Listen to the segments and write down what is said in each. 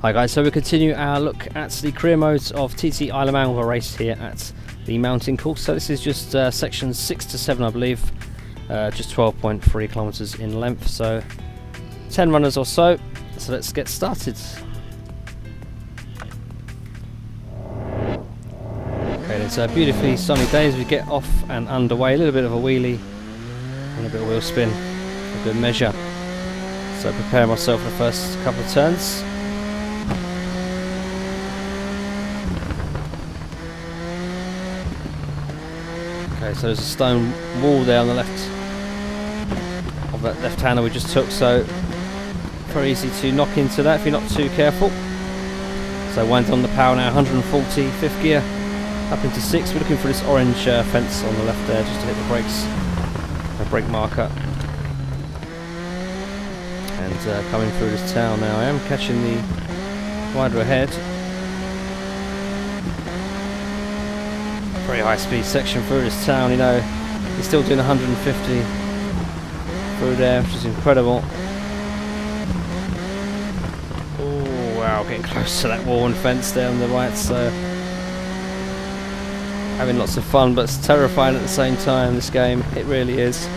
Hi guys, so we continue our look at the career modes of TT Isle of Man with a race here at the mountain course. So this is just sections 6 to 7 I believe, just 12.3 kilometers in length, so 10 runners or so. So let's get started. Okay, it's a beautifully sunny day as we get off and underway. A little bit of a wheelie and a bit of wheel spin, a good measure. So prepare myself for the first couple of turns. Okay, so there's a stone wall there on the left of that left-hander we just took, so very easy to knock into that if you're not too careful. So wind on the power now, 140, fifth gear, up into 6. We're looking for this orange fence on the left there just to hit the brakes, a brake marker. And coming through this town now, I am catching the rider ahead. Very high speed section through this town, you know, he's still doing 150 through there, which is incredible. Oh wow, getting close to that wall and fence there on the right, so having lots of fun, but it's terrifying at the same time, this game, it really is.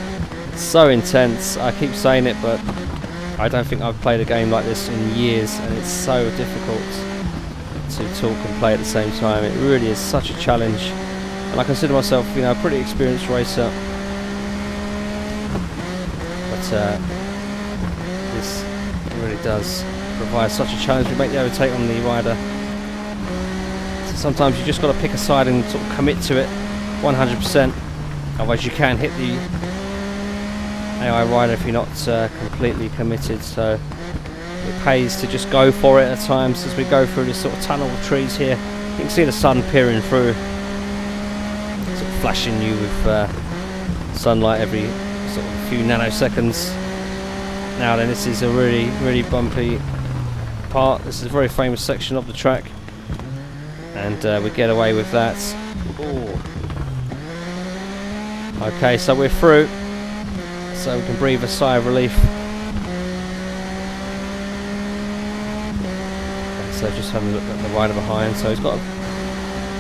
It's so intense, I keep saying it, but I don't think I've played a game like this in years, and it's so difficult to talk and play at the same time. It really is such a challenge. And I consider myself, you know, a pretty experienced racer, but this really does provide such a challenge. We make the overtake on the rider. So sometimes you just got to pick a side and sort of commit to it 100%. Otherwise, you can hit the AI rider if you're not completely committed. So it pays to just go for it at times. As we go through this sort of tunnel of trees here, you can see the sun peering through, flashing you with sunlight every sort of few nanoseconds. Now then, this is a really bumpy part. This is a very famous section of the track, and we get away with that. Ooh. Okay, so we're through, so we can breathe a sigh of relief. Okay, so just having a look at the rider behind, so he's got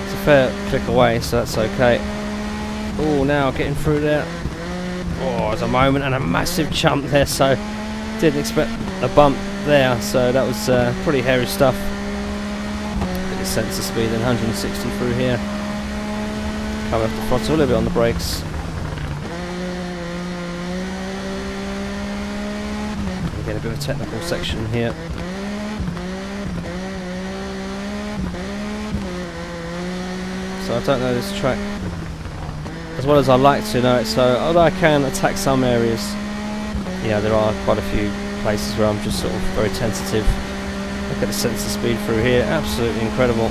it's a fair click away, so that's okay. Oh, now getting through there. Oh, there's a moment and a massive jump there, so didn't expect a bump there, so that was pretty hairy stuff. Bit of sensor speed, then 160 through here. Coming off the throttle, a little bit on the brakes. Again, a bit of a technical section here. So I don't know this track as well as I like to know it, so although I can attack some areas, yeah, there are quite a few places where I'm just sort of very tentative. Look at the sensor speed through here, absolutely incredible.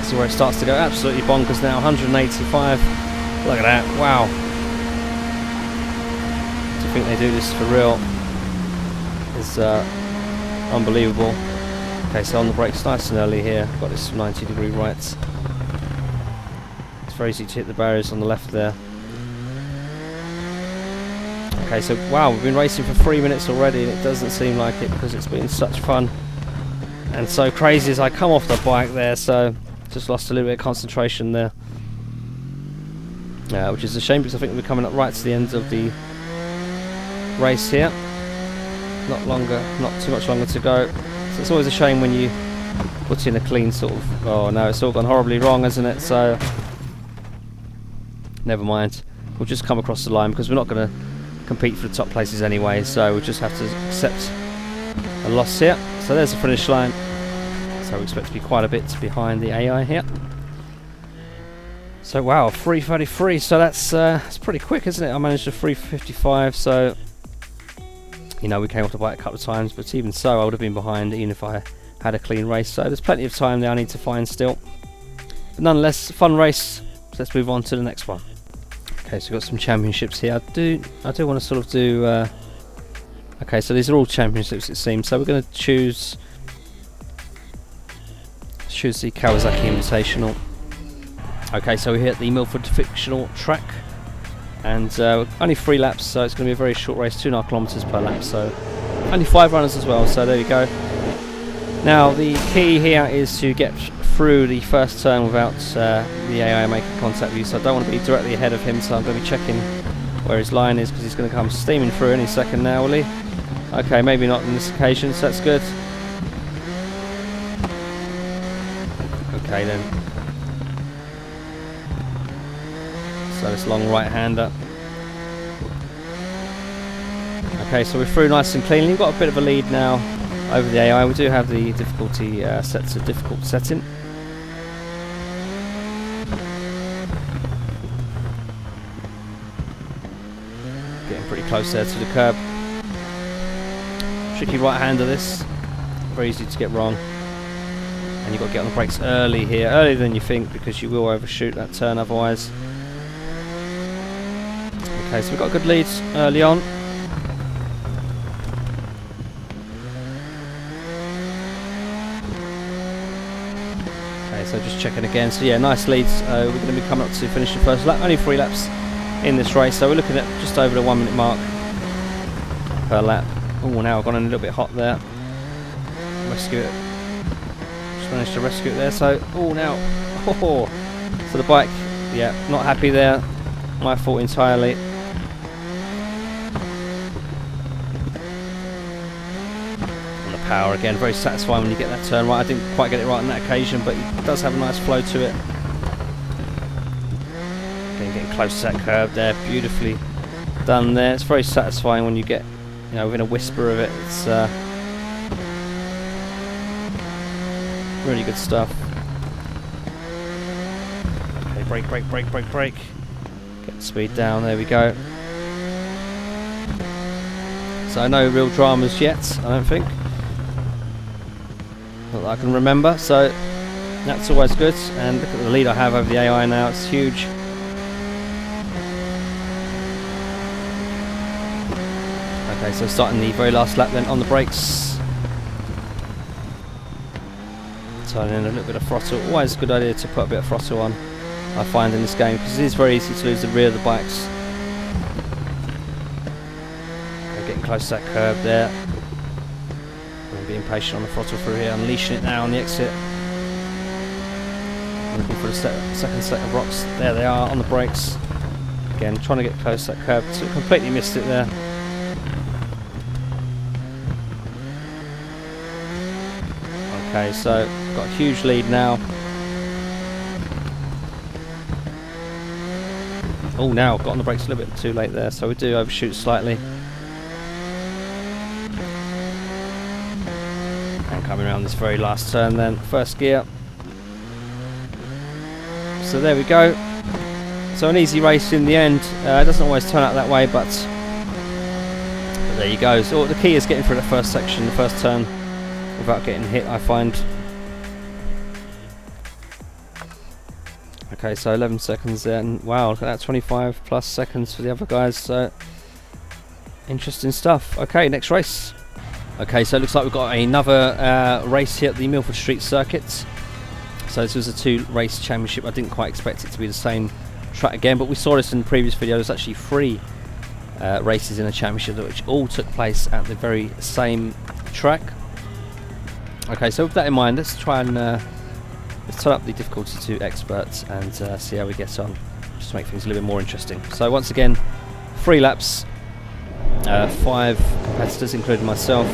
See where it starts to go absolutely bonkers now, 185. Look at that, wow. Do you think they do this for real? It's unbelievable. Okay, so on the brakes nice and early here, got this 90-degree right. It's very easy to hit the barriers on the left there. Okay, so wow, we've been racing for 3 minutes already, and it doesn't seem like it because it's been such fun and so crazy as I come off the bike there, so just lost a little bit of concentration there, which is a shame because I think we're coming up right to the end of the race here. Not too much longer to go, so it's always a shame when you put in a clean sort of, oh no, it's all gone horribly wrong, isn't it? So never mind, we'll just come across the line because we're not going to compete for the top places anyway, so we'll just have to accept a loss here. So there's the finish line, so we expect to be quite a bit behind the AI here. So wow, 3:33, so that's pretty quick, isn't it? I managed a 3:55, so you know, we came off the bike a couple of times, but even so I would have been behind even if I had a clean race, so there's plenty of time there I need to find still, but nonetheless, fun race. So let's move on to the next one. Okay, so we've got some championships here. I do want to sort of do okay, so these are all championships it seems, so we're going to choose the Kawasaki Invitational. Okay, so we're here at the Milford Fictional Track, and only 3 laps, so it's going to be a very short race, 2.5 kilometers per lap, so only 5 runners as well, so there you go. Now the key here is to get through the first turn without the AI making contact with you, so I don't want to be directly ahead of him, so I'm going to be checking where his line is, because he's going to come steaming through any second now, will he? Okay, maybe not on this occasion, so that's good. Okay then. So this long right-hander. Okay, so we're through nice and cleanly. We've got a bit of a lead now over the AI. We do have the difficulty set to difficult setting. Getting pretty close there to the curb. Tricky right-hander this. Very easy to get wrong. And you've got to get on the brakes early here, earlier than you think, because you will overshoot that turn otherwise. Okay, so we've got good leads early on. Okay, so just checking again. So yeah, nice leads. We're going to be coming up to finish the first lap. Only 3 laps in this race, so we're looking at just over the 1 minute mark per lap. Oh, now I've gone in a little bit hot there. Rescue it. Just managed to rescue it there. So, oh, now. Oh, so the bike, yeah, not happy there. My fault entirely. And the power again, very satisfying when you get that turn right. I didn't quite get it right on that occasion, but it does have a nice flow to it. Again, getting close to that curve there, beautifully done there. It's very satisfying when you get, you know, within a whisper of it. It's really good stuff. Okay, brake, brake, brake, brake, brake. Get the speed down, there we go. So no real dramas yet, I don't think. Not that I can remember, so that's always good. And look at the lead I have over the AI now, it's huge. Okay, so starting the very last lap then on the brakes. Turning in a little bit of throttle. Always a good idea to put a bit of throttle on, I find, in this game, because it is very easy to lose the rear of the bikes. Okay, getting close to that curb there. I'm being patient on the throttle through here, unleashing it now on the exit. Looking for the second set of rocks. There they are on the brakes. Again, trying to get close to that curb. So completely missed it there. Okay, so got a huge lead now. Oh, now got on the brakes a little bit too late there, so we do overshoot slightly. And coming around this very last turn then, first gear. So there we go. So an easy race in the end. It doesn't always turn out that way, but there you go. So the key is getting through the first section, the first turn, without getting hit, I find. Okay, so 11 seconds there, and wow, look at that, 25 plus seconds for the other guys, so interesting stuff. Okay, next race. Okay, so it looks like we've got another race here at the Milford Street Circuit. So this was a 2-race championship. I didn't quite expect it to be the same track again, but we saw this in the previous video. There's actually 3 races in a championship which all took place at the very same track. Okay, so with that in mind, let's try and let's turn up the difficulty to experts and see how we get on, just to make things a little bit more interesting. So once again, 3 laps, 5 competitors including myself.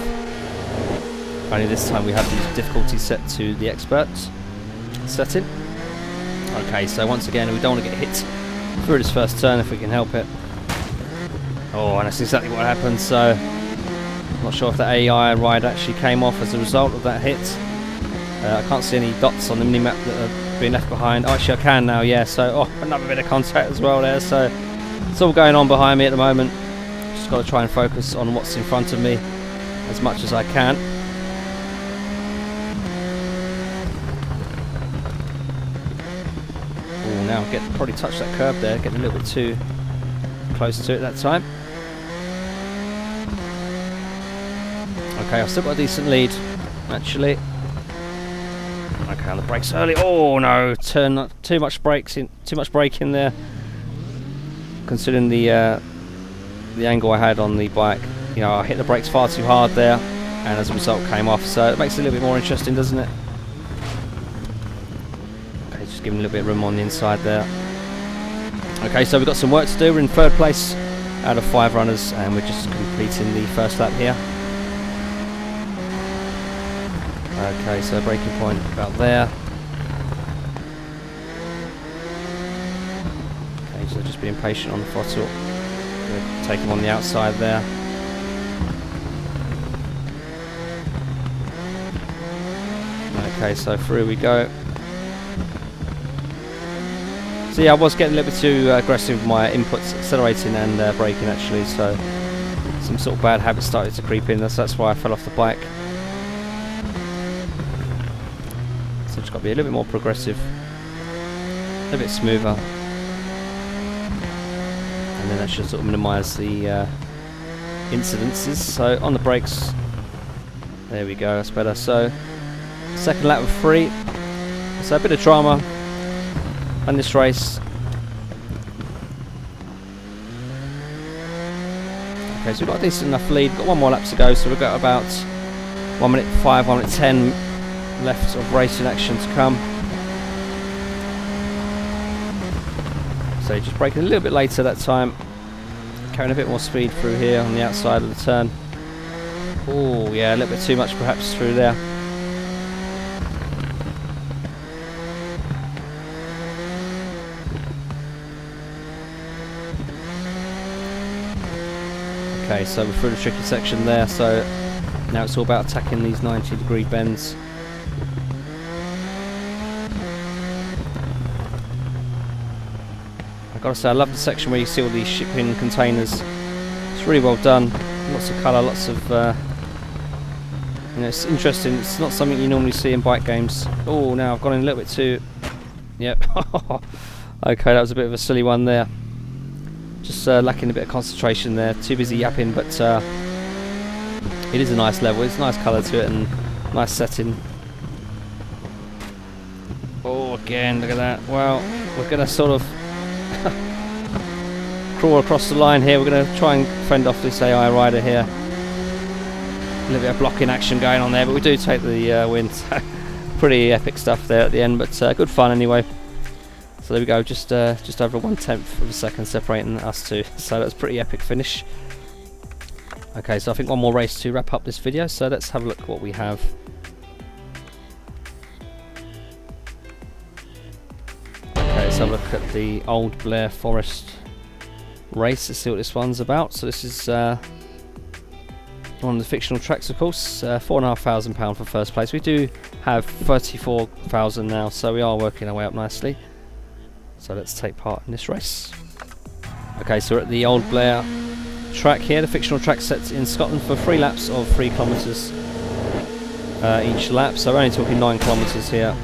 Only this time we have the difficulty set to the experts setting. Okay, so once again, we don't want to get hit through this first turn if we can help it. Oh, and that's exactly what happened. So not sure if the AI ride actually came off as a result of that hit. I can't see any dots on the minimap that have been left behind. Oh, actually I can now, yeah. So, oh, another bit of contact as well there. So it's all going on behind me at the moment. Just got to try and focus on what's in front of me as much as I can. Oh, now probably touched that curb there, getting a little bit too close to it that time. Okay, I've still got a decent lead, actually. Okay, on the brakes early. Oh no! Too much brake in there. Considering the angle I had on the bike, you know, I hit the brakes far too hard there. and as a result came off. So it makes it a little bit more interesting, doesn't it? Okay, just giving a little bit of room on the inside there. Okay, so we've got some work to do. We're in 3rd place out of 5 runners, and we're just completing the first lap here. Okay, so braking point about there. Okay, so just being patient on the throttle. Gonna take him on the outside there. Okay, so through we go. So yeah, I was getting a little bit too aggressive with my inputs, accelerating and braking actually, so some sort of bad habits started to creep in. That's why I fell off the bike. So just got to be a little bit more progressive, a little bit smoother, and then that should sort of minimise the incidences. So on the brakes, there we go, that's better. So second lap of 3, so a bit of drama on this race. Okay, so we've got a decent enough lead, got 1 more lap to go, so we've got about 1 minute 5, 1 minute 10 left of racing action to come. So just braking a little bit later that time, carrying a bit more speed through here on the outside of the turn. Oh yeah, a little bit too much perhaps through there. Okay, so we're through the tricky section there, so now it's all about attacking these 90-degree bends. I've got to say, I love the section where you see all these shipping containers. It's really well done, lots of colour, lots of you know, it's interesting. It's not something you normally see in bike games. Oh, now I've gone in a little bit too... Yep. Okay, that was a bit of a silly one there. Just lacking a bit of concentration there. Too busy yapping, but it is a nice level. It's a nice colour to it and nice setting. Oh, again, look at that. Well, we're going to sort of crawl across the line here. We're going to try and fend off this AI rider here. A little bit of blocking action going on there, but we do take the win. Pretty epic stuff there at the end, but good fun anyway. So there we go, just over 1/10 of a second separating us two. So that's a pretty epic finish. Okay, so I think one more race to wrap up this video. So let's have a look at what we have. Okay, let's have a look at the Old Blair Forest race. Let's see what this one's about. So this is one of the fictional tracks, of course. £4,500 for first place. We do have 34,000 now, so we are working our way up nicely. So let's take part in this race. Okay, so we're at the Old Blair track here, the fictional track set in Scotland for 3 laps of 3 kilometres each lap. So we're only talking 9 kilometres here.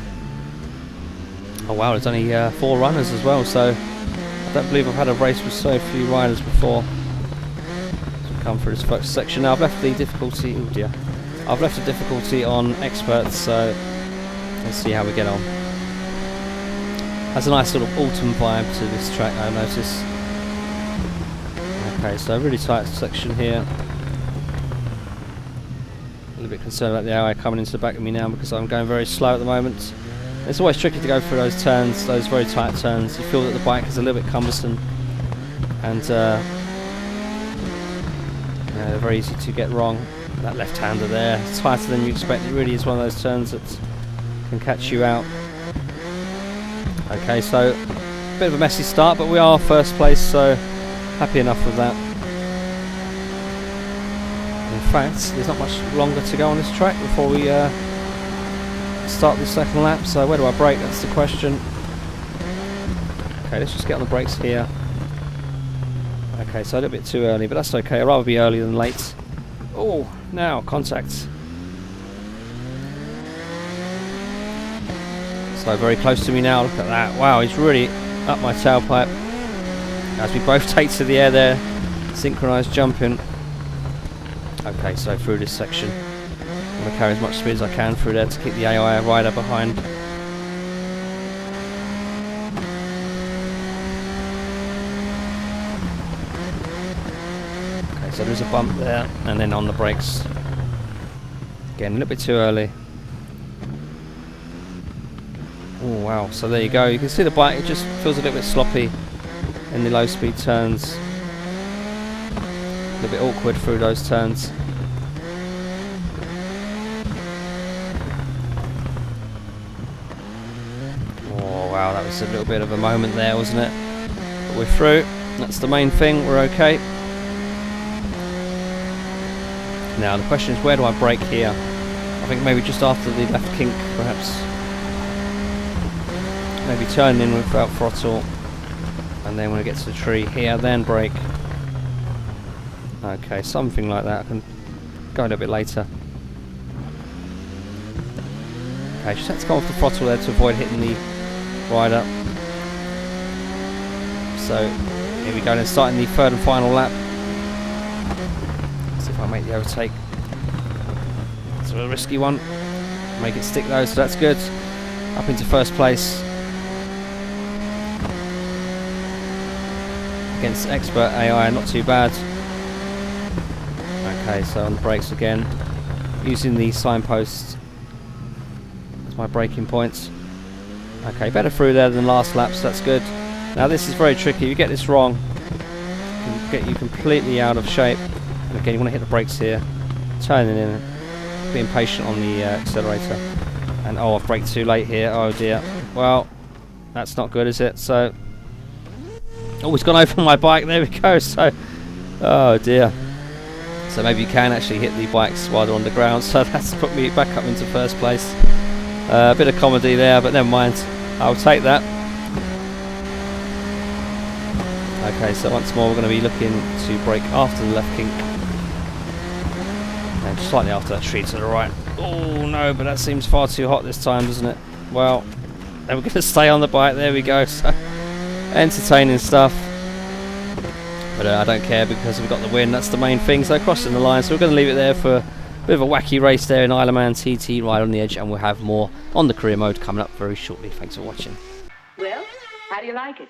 Oh wow, there's only 4 runners as well, so I don't believe I've had a race with so few riders before. So we'll come through this first section now. I've left the difficulty, oh dear, I've left the difficulty on experts, so let's see how we get on. Has a nice sort of autumn vibe to this track, I notice. Okay, so a really tight section here. A little bit concerned about the AI coming into the back of me now because I'm going very slow at the moment. It's always tricky to go through those turns, those very tight turns. You feel that the bike is a little bit cumbersome, and they're very easy to get wrong. That left-hander there, it's tighter than you expect. It really is one of those turns that can catch you out. Okay, so a bit of a messy start, but we are first place, so happy enough with that. In fact, there's not much longer to go on this track before we start the second lap, so where do I brake? That's the question. Okay, let's just get on the brakes here. Okay, so a little bit too early, but that's okay. I'd rather be early than late. Oh, now, contact. So very close to me now, look at that. Wow, he's really up my tailpipe. As we both take to the air there, synchronised jumping. Okay, so through this section, I'm going to carry as much speed as I can through there to keep the AI rider behind. Okay, so there's a bump there, and then on the brakes. Again, a little bit too early. Oh wow, so there you go. You can see the bike, it just feels a little bit sloppy in the low speed turns. A little bit awkward through those turns. Oh wow, that was a little bit of a moment there, wasn't it? But we're through, that's the main thing, we're okay. Now the question is, where do I brake here? I think maybe just after the left kink, perhaps. Maybe turn in without throttle, and then when it gets to the tree here, then brake. Okay, something like that. I can go a little bit later. Okay, just have to come off the throttle there to avoid hitting the rider. So here we go, then starting the third and final lap. See if I make the overtake. It's a risky one. Make it stick though, so that's good. Up into first place. Against expert AI, not too bad. Okay, so on the brakes again, using the signposts as my braking points. Okay, better through there than last lap, so that's good. Now this is very tricky. If you get this wrong, it can get you completely out of shape. And again, you want to hit the brakes here, turning in, being patient on the accelerator. And oh, I've braked too late here. Oh dear. Well, that's not good, is it? So. Oh, it's gone over my bike, there we go, so, oh dear. So maybe you can actually hit the bikes while they're on the ground, so that's put me back up into first place. A bit of comedy there, but never mind, I'll take that. Okay, so once more we're going to be looking to brake after the left kink. And slightly after that tree to the right. Oh no, but that seems far too hot this time, doesn't it? Well, then we're going to stay on the bike, there we go. So. Entertaining stuff, but I don't care because we've got the win, that's the main thing. So crossing the line, so we're going to leave it there for a bit of a wacky race there in Isle of Man TT right on the edge, and we'll have more on the career mode coming up very shortly. Thanks for watching. Well, how do you like it?